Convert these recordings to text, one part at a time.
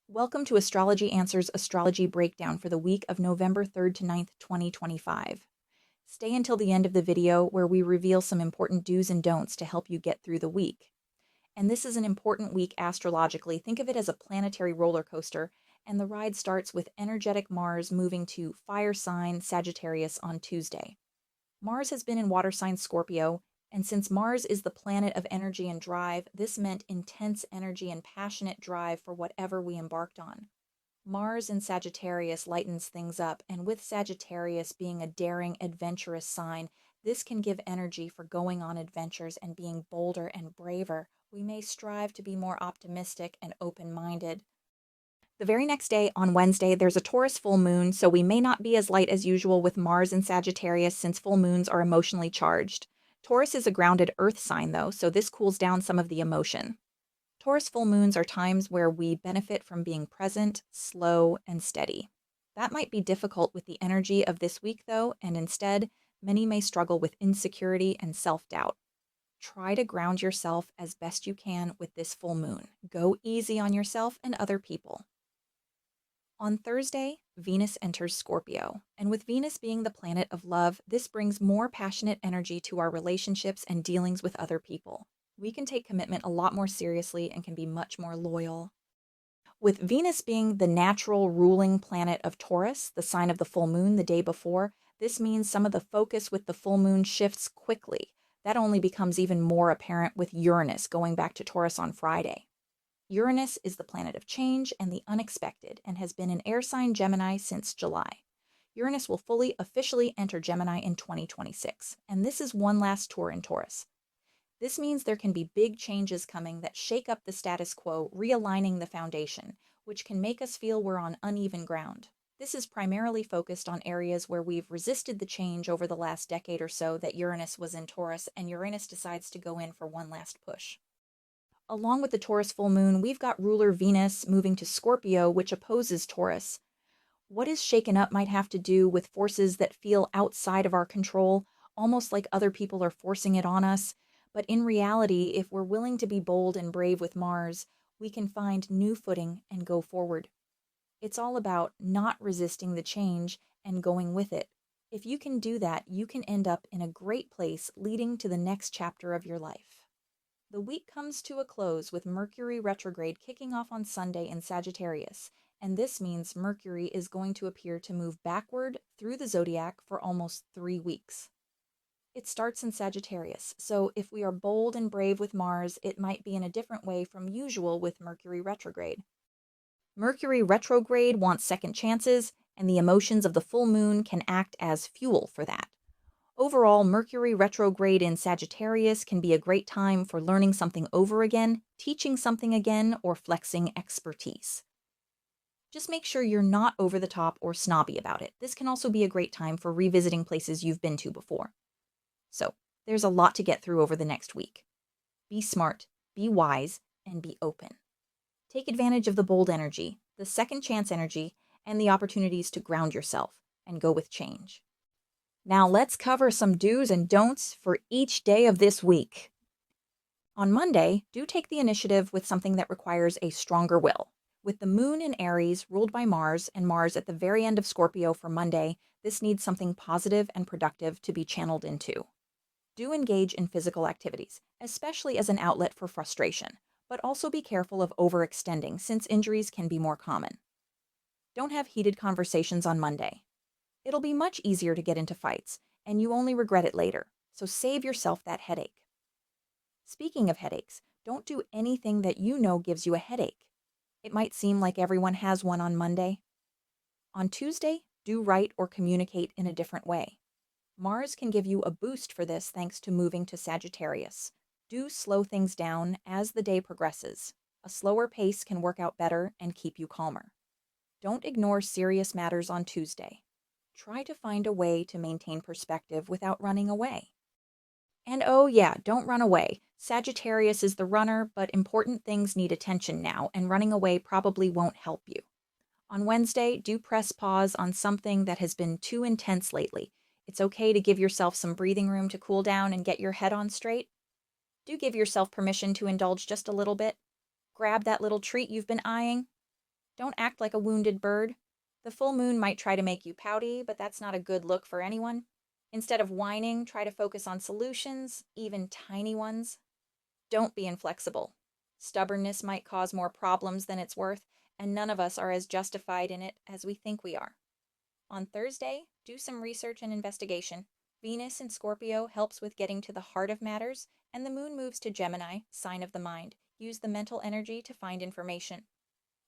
Welcome to Astrology Answers Astrology Breakdown for the week of November 3rd to 9th, 2025. Stay until the end of the video where we reveal some important do's and don'ts to help you get through the week. And this is an important week astrologically. Think of it as a planetary roller coaster, and the ride starts with energetic Mars moving to fire sign Sagittarius on Tuesday. Mars has been in water sign Scorpio, and since Mars is the planet of energy and drive, this meant intense energy and passionate drive for whatever we embarked on. Mars in Sagittarius lightens things up, and with Sagittarius being a daring, adventurous sign, this can give energy for going on adventures and being bolder and braver. We may strive to be more optimistic and open-minded. The very next day, on Wednesday, there's a Taurus full moon, so we may not be as light as usual with Mars in Sagittarius since full moons are emotionally charged. Taurus is a grounded earth sign, though, so this cools down some of the emotion. Taurus full moons are times where we benefit from being present, slow, and steady. That might be difficult with the energy of this week, though, and instead, many may struggle with insecurity and self-doubt. Try to ground yourself as best you can with this full moon. Go easy on yourself and other people. On Thursday, Venus enters Scorpio, and with Venus being the planet of love, this brings more passionate energy to our relationships and dealings with other people. We can take commitment a lot more seriously and can be much more loyal. With Venus being the natural ruling planet of Taurus, the sign of the full moon the day before, this means some of the focus with the full moon shifts quickly. That only becomes even more apparent with Uranus going back to Taurus on Friday. Uranus is the planet of change and the unexpected and has been in air sign Gemini since July. Uranus will officially enter Gemini in 2026, and this is one last tour in Taurus. This means there can be big changes coming that shake up the status quo, realigning the foundation, which can make us feel we're on uneven ground. This is primarily focused on areas where we've resisted the change over the last decade or so that Uranus was in Taurus, and Uranus decides to go in for one last push. Along with the Taurus full moon, we've got ruler Venus moving to Scorpio, which opposes Taurus. What is shaken up might have to do with forces that feel outside of our control, almost like other people are forcing it on us. But in reality, if we're willing to be bold and brave with Mars, we can find new footing and go forward. It's all about not resisting the change and going with it. If you can do that, you can end up in a great place leading to the next chapter of your life. The week comes to a close with Mercury retrograde kicking off on Sunday in Sagittarius, and this means Mercury is going to appear to move backward through the zodiac for almost 3 weeks. It starts in Sagittarius, so if we are bold and brave with Mars, it might be in a different way from usual with Mercury retrograde. Mercury retrograde wants second chances, and the emotions of the full moon can act as fuel for that. Overall, Mercury retrograde in Sagittarius can be a great time for learning something over again, teaching something again, or flexing expertise. Just make sure you're not over the top or snobby about it. This can also be a great time for revisiting places you've been to before. So, there's a lot to get through over the next week. Be smart, be wise, and be open. Take advantage of the bold energy, the second chance energy, and the opportunities to ground yourself and go with change. Now let's cover some do's and don'ts for each day of this week. On Monday, do take the initiative with something that requires a stronger will. With the moon in Aries ruled by Mars and Mars at the very end of Scorpio for Monday, this needs something positive and productive to be channeled into. Do engage in physical activities, especially as an outlet for frustration, but also be careful of overextending since injuries can be more common. Don't have heated conversations on Monday. It'll be much easier to get into fights, and you only regret it later, so save yourself that headache. Speaking of headaches, don't do anything that you know gives you a headache. It might seem like everyone has one on Monday. On Tuesday, do write or communicate in a different way. Mars can give you a boost for this thanks to moving to Sagittarius. Do slow things down as the day progresses. A slower pace can work out better and keep you calmer. Don't ignore serious matters on Tuesday. Try to find a way to maintain perspective without running away. And oh yeah, don't run away. Sagittarius is the runner, but important things need attention now, and running away probably won't help you. On Wednesday, do press pause on something that has been too intense lately. It's okay to give yourself some breathing room to cool down and get your head on straight. Do give yourself permission to indulge just a little bit. Grab that little treat you've been eyeing. Don't act like a wounded bird. The full moon might try to make you pouty, but that's not a good look for anyone. Instead of whining, try to focus on solutions, even tiny ones. Don't be inflexible. Stubbornness might cause more problems than it's worth, and none of us are as justified in it as we think we are. On Thursday, do some research and investigation. Venus in Scorpio helps with getting to the heart of matters, and the moon moves to Gemini, sign of the mind. Use the mental energy to find information.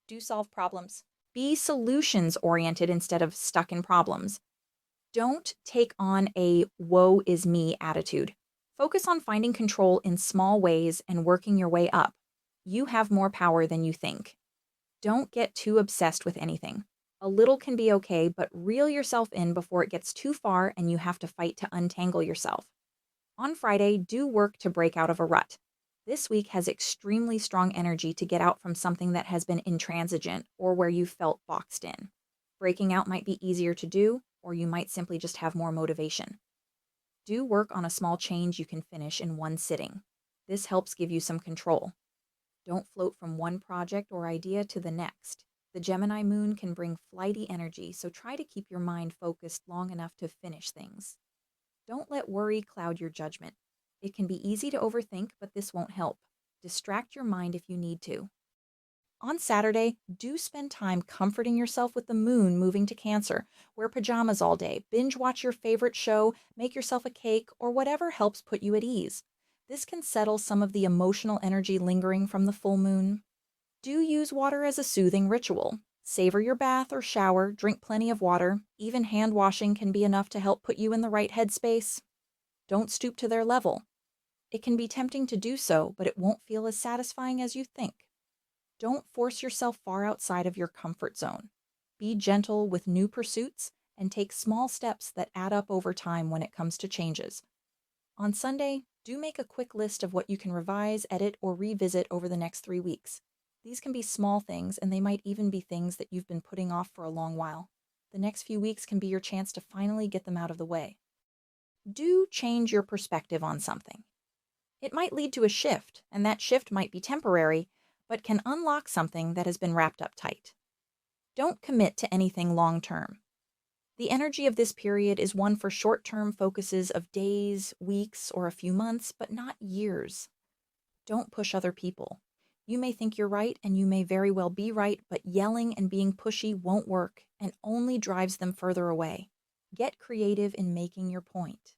Do solve problems. Be solutions-oriented instead of stuck in problems. Don't take on a woe is me attitude. Focus on finding control in small ways and working your way up. You have more power than you think. Don't get too obsessed with anything. A little can be okay, but reel yourself in before it gets too far and you have to fight to untangle yourself. On Friday, do work to break out of a rut. This week has extremely strong energy to get out from something that has been intransigent or where you felt boxed in. Breaking out might be easier to do, or you might simply just have more motivation. Do work on a small change you can finish in one sitting. This helps give you some control. Don't float from one project or idea to the next. The Gemini moon can bring flighty energy, so try to keep your mind focused long enough to finish things. Don't let worry cloud your judgment. It can be easy to overthink, but this won't help. Distract your mind if you need to. On Saturday, do spend time comforting yourself with the moon moving to Cancer. Wear pajamas all day, binge watch your favorite show, make yourself a cake, or whatever helps put you at ease. This can settle some of the emotional energy lingering from the full moon. Do use water as a soothing ritual. Savor your bath or shower, drink plenty of water. Even hand washing can be enough to help put you in the right headspace. Don't stoop to their level. It can be tempting to do so, but it won't feel as satisfying as you think. Don't force yourself far outside of your comfort zone. Be gentle with new pursuits and take small steps that add up over time when it comes to changes. On Sunday, do make a quick list of what you can revise, edit, or revisit over the next 3 weeks. These can be small things, and they might even be things that you've been putting off for a long while. The next few weeks can be your chance to finally get them out of the way. Do change your perspective on something. It might lead to a shift, and that shift might be temporary, but can unlock something that has been wrapped up tight. Don't commit to anything long-term. The energy of this period is one for short-term focuses of days, weeks, or a few months, but not years. Don't push other people. You may think you're right, and you may very well be right, but yelling and being pushy won't work and only drives them further away. Get creative in making your point.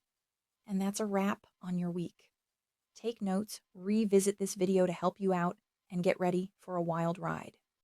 And that's a wrap on your week. Take notes, revisit this video to help you out, and get ready for a wild ride.